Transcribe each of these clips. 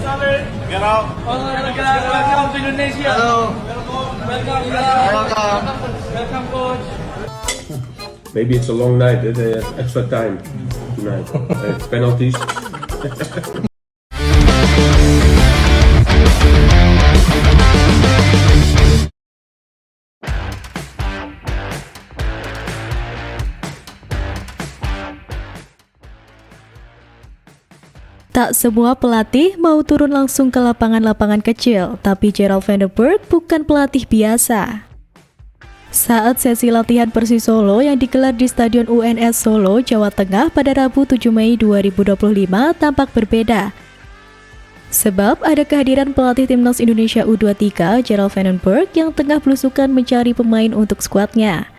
Get out. Welcome to Indonesia. Hello. Welcome. Welcome, coach. Maybe it's a long night. They have extra time tonight. Penalties. Tak semua pelatih mau turun langsung ke lapangan-lapangan kecil, tapi Gerald van der Berg bukan pelatih biasa. Saat sesi latihan Persis Solo yang digelar di Stadion UNS Solo, Jawa Tengah pada Rabu 7 Mei 2025 tampak berbeda. Sebab ada kehadiran pelatih Timnas Indonesia U23, Gerald van der Berg, yang tengah belusukan mencari pemain untuk skuadnya.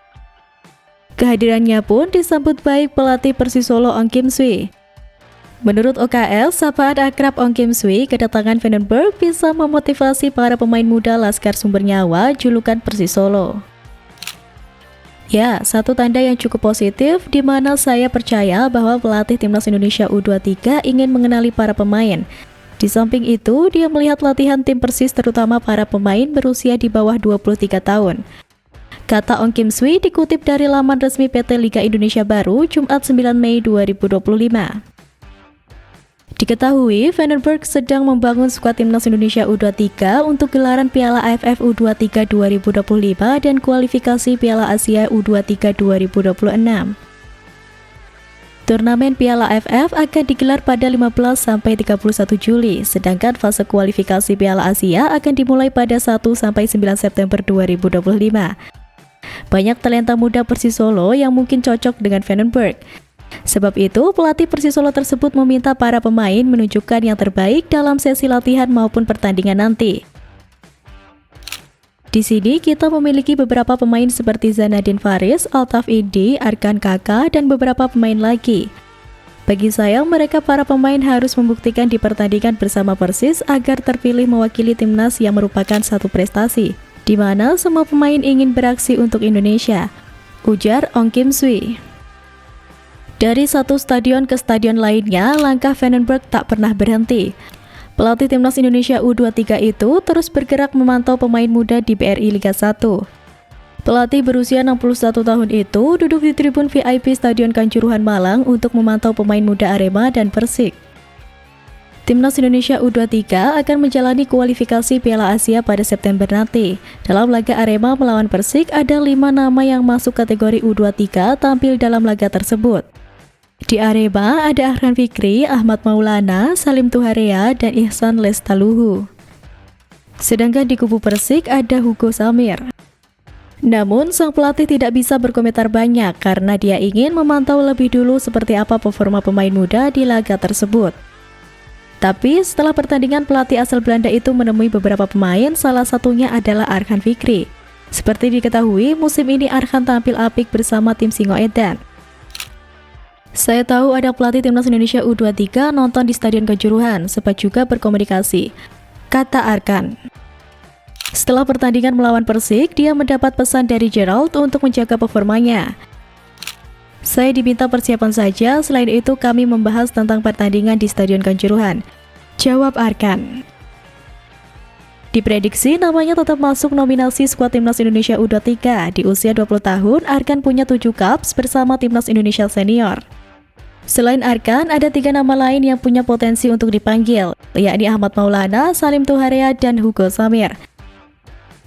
Kehadirannya pun disambut baik pelatih Persis Solo Ong Kim Sui. Menurut OKL, sapaan akrab Ong Kim Sui, kedatangan van der Berg bisa memotivasi para pemain muda Laskar Sumber Nyawa julukan Persis Solo. Ya, satu tanda yang cukup positif di mana saya percaya bahwa pelatih Timnas Indonesia U23 ingin mengenali para pemain. Di samping itu, dia melihat latihan tim Persis terutama para pemain berusia di bawah 23 tahun. Kata Ong Kim Sui dikutip dari laman resmi PT Liga Indonesia Baru, Jumat 9 Mei 2025. Diketahui, van der Berg sedang membangun skuad Timnas Indonesia U23 untuk gelaran Piala AFF U23 2025 dan kualifikasi Piala Asia U23 2026. Turnamen Piala AFF akan digelar pada 15 sampai 31 Juli, sedangkan fase kualifikasi Piala Asia akan dimulai pada 1 sampai 9 September 2025. Banyak talenta muda Persis Solo yang mungkin cocok dengan van der Berg. Sebab itu, pelatih Persis Solo tersebut meminta para pemain menunjukkan yang terbaik dalam sesi latihan maupun pertandingan nanti. Di sini kita memiliki beberapa pemain seperti Zanadin Faris, Altaf Indi, Arkan Kaka, dan beberapa pemain lagi. Bagi saya, mereka para pemain harus membuktikan di pertandingan bersama Persis agar terpilih mewakili timnas yang merupakan satu prestasi, di mana semua pemain ingin beraksi untuk Indonesia, ujar Ong Kim Sui. Dari satu stadion ke stadion lainnya, langkah van der Berg tak pernah berhenti. Pelatih Timnas Indonesia U23 itu terus bergerak memantau pemain muda di BRI Liga 1. Pelatih berusia 61 tahun itu duduk di tribun VIP Stadion Kanjuruhan Malang untuk memantau pemain muda Arema dan Persik. Timnas Indonesia U23 akan menjalani kualifikasi Piala Asia pada September nanti. Dalam laga Arema melawan Persik, ada 5 nama yang masuk kategori U23 tampil dalam laga tersebut. Di Arema ada Arhan Fikri, Ahmad Maulana, Salim Tuharea, dan Ihsan Lestaluhu. Sedangkan di kubu Persik ada Hugo Samir. Namun, sang pelatih tidak bisa berkomentar banyak karena dia ingin memantau lebih dulu seperti apa performa pemain muda di laga tersebut. Tapi setelah pertandingan, pelatih asal Belanda itu menemui beberapa pemain, salah satunya adalah Arhan Fikri. Seperti diketahui, musim ini Arhan tampil apik bersama tim Singoedan. Saya tahu ada pelatih Timnas Indonesia U23 nonton di Stadion Kanjuruhan, sempat juga berkomunikasi, kata Arkan. Setelah pertandingan melawan Persik, dia mendapat pesan dari Gerald untuk menjaga performanya. Saya diminta persiapan saja, selain itu kami membahas tentang pertandingan di Stadion Kanjuruhan, jawab Arkan. Diprediksi namanya tetap masuk nominasi skuad Timnas Indonesia U23. Di usia 20 tahun, Arkan punya 7 caps bersama Timnas Indonesia Senior. Selain Arkan, ada 3 nama lain yang punya potensi untuk dipanggil, yakni Ahmad Maulana, Salim Tuharea, dan Hugo Samir.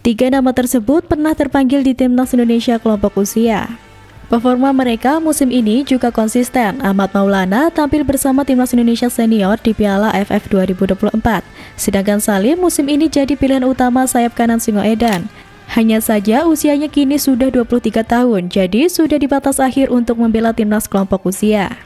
3 nama tersebut pernah terpanggil di Timnas Indonesia kelompok usia. Performa mereka musim ini juga konsisten. Ahmad Maulana tampil bersama Timnas Indonesia Senior di Piala AFF 2024. Sedangkan Salim musim ini jadi pilihan utama sayap kanan Singoedan. Hanya saja usianya kini sudah 23 tahun, jadi sudah di batas akhir untuk membela timnas kelompok usia.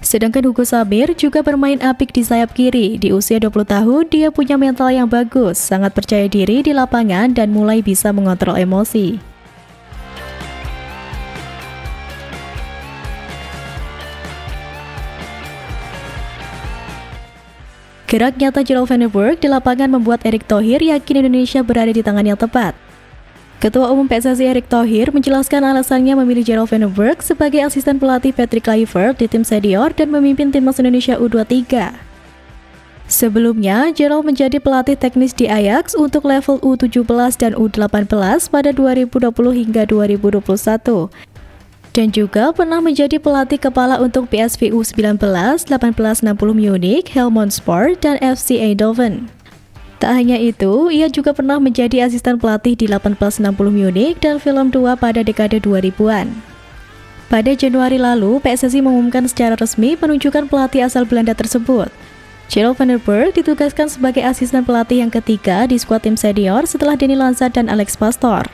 Sedangkan Hugo Samir juga bermain apik di sayap kiri. Di usia 20 tahun, dia punya mental yang bagus, sangat percaya diri di lapangan dan mulai bisa mengontrol emosi. Gerak nyata Gerald van der Berg di lapangan membuat Erick Thohir yakin Indonesia berada di tangan yang tepat. Ketua Umum PSSI Erick Thohir menjelaskan alasannya memilih Gerald van der Berg sebagai asisten pelatih Patrick Kluivert di tim senior dan memimpin timnas Indonesia U23. Sebelumnya, Gerald menjadi pelatih teknis di Ajax untuk level U17 dan U18 pada 2020 hingga 2021. Dan juga pernah menjadi pelatih kepala untuk PSV U19, 1860 Munich, Helmond Sport, dan FC Eindhoven. Tak hanya itu, ia juga pernah menjadi asisten pelatih di 1860 Munich dan Willem II pada dekade 2000-an. Pada Januari lalu, PSSI mengumumkan secara resmi penunjukan pelatih asal Belanda tersebut. Gerald van der Berg ditugaskan sebagai asisten pelatih yang ketiga di skuad tim senior setelah Danny Lanza dan Alex Pastoor.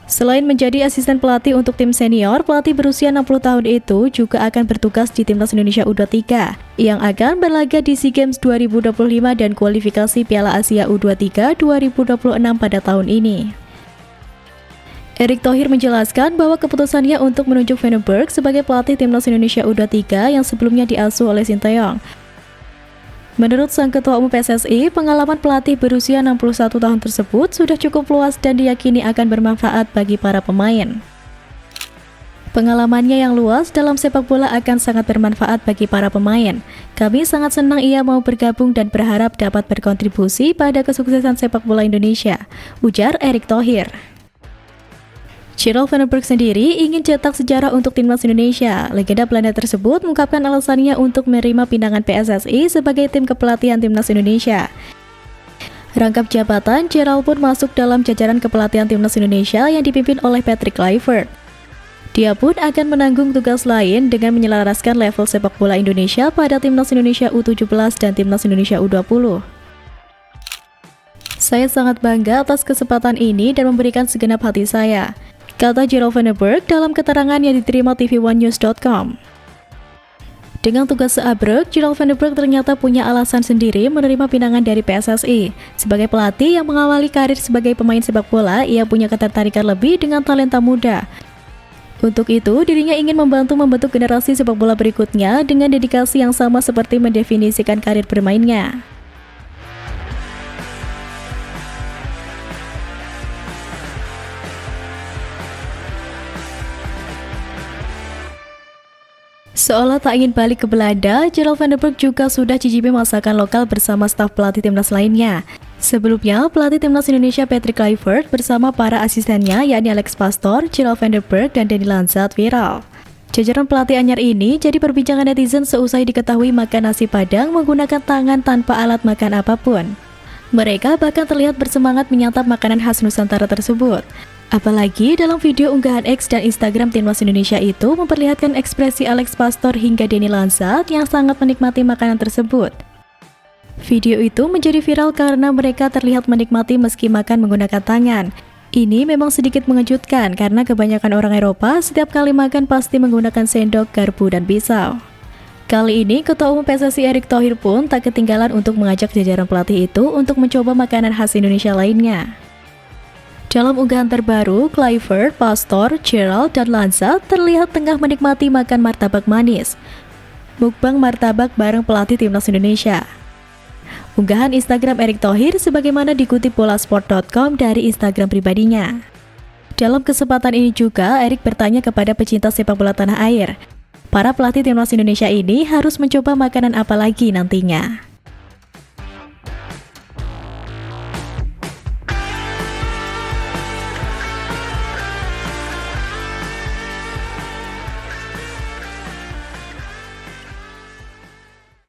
Selain menjadi asisten pelatih untuk tim senior, pelatih berusia 60 tahun itu juga akan bertugas di Timnas Indonesia U23 yang akan berlaga di SEA Games 2025 dan kualifikasi Piala Asia U23 2026 pada tahun ini. Erick Thohir menjelaskan bahwa keputusannya untuk menunjuk Van der Berg sebagai pelatih Timnas Indonesia U23 yang sebelumnya diasuh oleh Sinteyong. Menurut Sang Ketua Umum PSSI, pengalaman pelatih berusia 61 tahun tersebut sudah cukup luas dan diyakini akan bermanfaat bagi para pemain. Pengalamannya yang luas dalam sepak bola akan sangat bermanfaat bagi para pemain. Kami sangat senang ia mau bergabung dan berharap dapat berkontribusi pada kesuksesan sepak bola Indonesia, ujar Erick Thohir. Gerald van der Berg sendiri ingin cetak sejarah untuk Timnas Indonesia. Legenda Belanda tersebut mengungkapkan alasannya untuk menerima pinangan PSSI sebagai tim kepelatihan Timnas Indonesia. Rangkap jabatan, Gerald pun masuk dalam jajaran kepelatihan Timnas Indonesia yang dipimpin oleh Patrick Kluivert. Dia pun akan menanggung tugas lain dengan menyelaraskan level sepak bola Indonesia pada Timnas Indonesia U17 dan Timnas Indonesia U20. Saya sangat bangga atas kesempatan ini dan memberikan segenap hati saya, kata Gerald van der Berg dalam keterangan yang diterima TV1news.com. Dengan tugas seabrek, Gerald van der Berg ternyata punya alasan sendiri menerima pinangan dari PSSI. Sebagai pelatih yang mengawali karir sebagai pemain sepak bola, ia punya ketertarikan lebih dengan talenta muda. Untuk itu, dirinya ingin membantu membentuk generasi sepak bola berikutnya dengan dedikasi yang sama seperti mendefinisikan karir bermainnya. Seolah tak ingin balik ke Belanda, Gerald van der Berg juga sudah cicipi masakan lokal bersama staf pelatih timnas lainnya. Sebelumnya, pelatih timnas Indonesia Patrick Kluivert bersama para asistennya yakni Alex Pastoor, Gerald van der Berg, dan Danny Lanza viral. Jajaran pelatih anyar ini jadi perbincangan netizen seusai diketahui makan nasi Padang menggunakan tangan tanpa alat makan apapun. Mereka bahkan terlihat bersemangat menyantap makanan khas Nusantara tersebut. Apalagi dalam video unggahan X dan Instagram Timnas Indonesia itu memperlihatkan ekspresi Alex Pastoor hingga Danny Lanza yang sangat menikmati makanan tersebut. Video itu menjadi viral karena mereka terlihat menikmati meski makan menggunakan tangan. Ini memang sedikit mengejutkan karena kebanyakan orang Eropa setiap kali makan pasti menggunakan sendok, garpu, dan pisau. Kali ini, Ketua Umum PSSI Erick Thohir pun tak ketinggalan untuk mengajak jajaran pelatih itu untuk mencoba makanan khas Indonesia lainnya. Dalam unggahan terbaru, Kluivert, Pastoor, Gerald, dan Lanza terlihat tengah menikmati makan martabak manis. Mukbang martabak bareng pelatih Timnas Indonesia. Unggahan Instagram Erick Thohir sebagaimana dikutip bolasport.com dari Instagram pribadinya. Dalam kesempatan ini juga, Erick bertanya kepada pecinta sepak bola tanah air, para pelatih Timnas Indonesia ini harus mencoba makanan apa lagi nantinya.